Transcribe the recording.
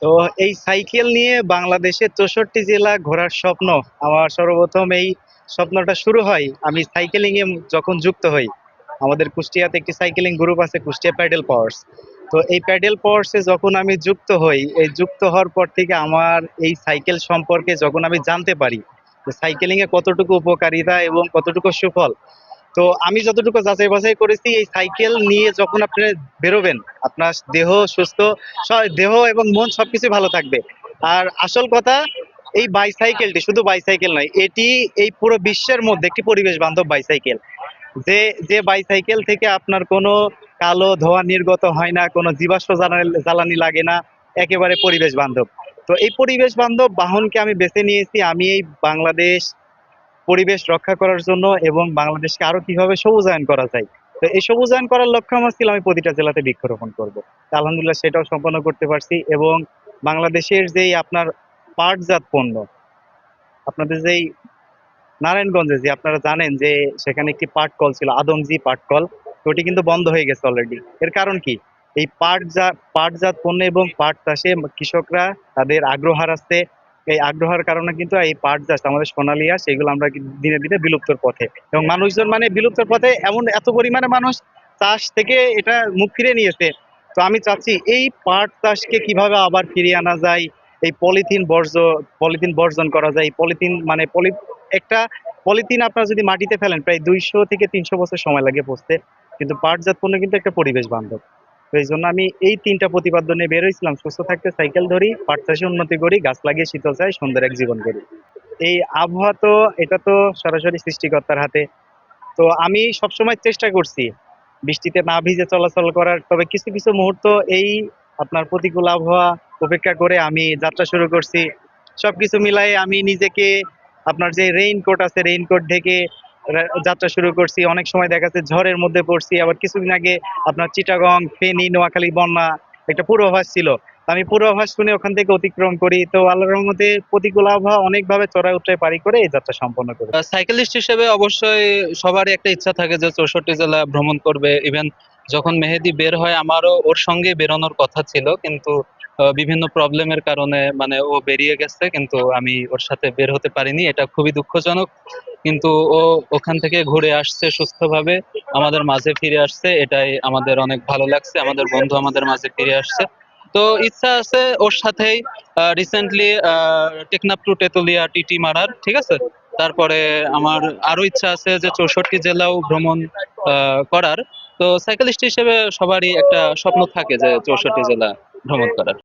তো এই সাইকেল নিয়ে বাংলাদেশের 64 জেলা ঘোরার স্বপ্ন আমার সর্বপ্রথম এই স্বপ্নটা শুরু হয় আমি সাইকেলিং এ যখন যুক্ত হই। আমাদের কুষ্টিয়াতে একটি সাইকেলিং গ্রুপ আছে, কুষ্টিয়া প্যাডেল পাওয়ার্স। তো এই প্যাডেল পাওয়ার্সে যখন আমি যুক্ত হই, এই যুক্ত হওয়ার পর থেকে আমার এই সাইকেল সম্পর্কে যখন আমি জানতে পারি যে সাইকেলিং এ কতটুকু উপকারিতা এবং কতটুকু সুফল। তো আমি যতটুকু যাচাই বাছাই করেছি, এই সাইকেল নিয়ে যখন আপনি বেরোবেন, আপনার দেহ সুস্থ, দেহ এবং মন সবকিছু ভালো থাকবে। আর আসল কথা, এই বাইসাইকেলটি শুধু বাইসাইকেল নয়, এটি এই পুরো বিশ্বের মধ্যে একটি পরিবেশ বান্ধব বাইসাইকেল। যে যে বাইসাইকেল থেকে আপনার কোনো কালো ধোঁয়া নির্গত হয় না, কোনো জীবাশ্ম জ্বালানি লাগে না, একেবারে পরিবেশ বান্ধব। তো এই পরিবেশ বান্ধব বাহনকে আমি বেছে নিয়েছি আমি এই বাংলাদেশ পরিবেশ রক্ষা করার জন্য এবং বাংলাদেশকে আরো কিভাবে সবুজায়ন করা যায়। তো এই সবুজায়ন করার লক্ষ্য আমার ছিল আমি প্রতিটা জেলাতে বৃক্ষরোপণ করব। আলহামদুলিল্লাহ সেটাও সম্পন্ন করতে পারছি। এবং বাংলাদেশের যেই আপনার পাটজাত পণ্য, আপনাদের যেই নারায়ণগঞ্জে যে আপনারা জানেন যে সেখানে একটি পাট কল ছিল, আদমজি পাট কল, তো ওটি কিন্তু বন্ধ হয়ে গেছে অলরেডি। এর কারণ কি? এই পাটজাত পণ্য এবং পাট চাষে কৃষকরা তাদের আগ্রহ হারাচ্ছে। এই আগ্রহের কারণে কিন্তু এই পাট চাষ আমাদের সোনালী আঁশ এগুলো আমরা কিন্তু দিনে দিনে বিলুপ্তর পথে, এবং মানুষজন মানে বিলুপ্তর পথে, এমন এত পরিমাণে মানুষ চাষ থেকে এটা মুখ ফিরে নিয়েছে। তো আমি চাচ্ছি এই পাট চাষকে কিভাবে আবার ফিরিয়ে আনা যায়, এই পলিথিন বর্জন করা যায়। পলিথিন মানে একটা পলিথিন আপনার যদি মাটিতে ফেলেন প্রায় 200 থেকে 300 বছর সময় লাগে পচতে, কিন্তু পাটজাত পণ্য কিন্তু একটা পরিবেশ বান্ধব। তো এই জন্য আমি এই 3টা প্রতিপাদ্য নিয়ে বের হয়েছিলাম, সুস্থ থাকতে সাইকেল ধরি, পাট চাষে উন্নতি করি, গাছ লাগিয়ে শীতল চাই, সুন্দর এক জীবন করি। এই আবহাওয়া তো, এটা তো সরাসরি সৃষ্টিকর্তার হাতে। তো আমি সবসময় চেষ্টা করছি বৃষ্টিতে না ভিজে চলাচল করার, তবে কিছু কিছু মুহূর্ত এই আপনার প্রতিকূল আবহাওয়া উপেক্ষা করে আমি যাত্রা শুরু করছি। সবকিছু মিলাই আমি নিজেকে, আপনার যে রেইনকোট আছে রেইনকোট ঢেকে যাত্রা শুরু করছি। অনেক সময় দেখা যাচ্ছে ঝড়ের মধ্যে পড়ছি, আবার কিছুদিন আগে আপনার চিটাগং, ফেনী, নোয়াখালী বন্যা একটা পূর্বাভাস ছিল। তো আমি পূর্বাভাস শুনে ওখান থেকে অতিক্রম করি। তো আল্লাহর রহমতে প্রতিকূল আবহাওয়া অনেকভাবে চড়াই উতরাই পারি করে এই যাত্রা সম্পন্ন করি। সাইকেলিস্ট হিসেবে অবশ্যই সবারই একটা ইচ্ছা থাকে যে 64 জেলা ভ্রমণ করবে। ইভেন যখন মেহেদী বের হয় আমারও ওর সঙ্গে বেরোনোর কথা ছিল, কিন্তু বিভিন্ন প্রবলেমের কারণে মানে ও বেরিয়ে গেছে, কিন্তু আমি ওর সাথে বের হতে পারিনি, এটা খুবই দুঃখজনক। কিন্তু ও ওখান থেকে ঘুরে আসছে সুস্থভাবে, আমাদের মাঝে ফিরে আসছে, এটাই আমাদের অনেক ভালো লাগছে, আমাদের বন্ধু আমাদের মাঝে ফিরে আসছে। তো ইচ্ছা আছে ওর সাথেই রিসেন্টলি টেকনাফ টু তেতুলিয়া টিটি মারার, ঠিক আছে। তারপরে আমার আরো ইচ্ছা আছে যে 64 জেলাও ভ্রমণ করার। তো সাইকেলিস্ট হিসেবে সবারই একটা স্বপ্ন থাকে যে 64 জেলা ভ্রমণ করার।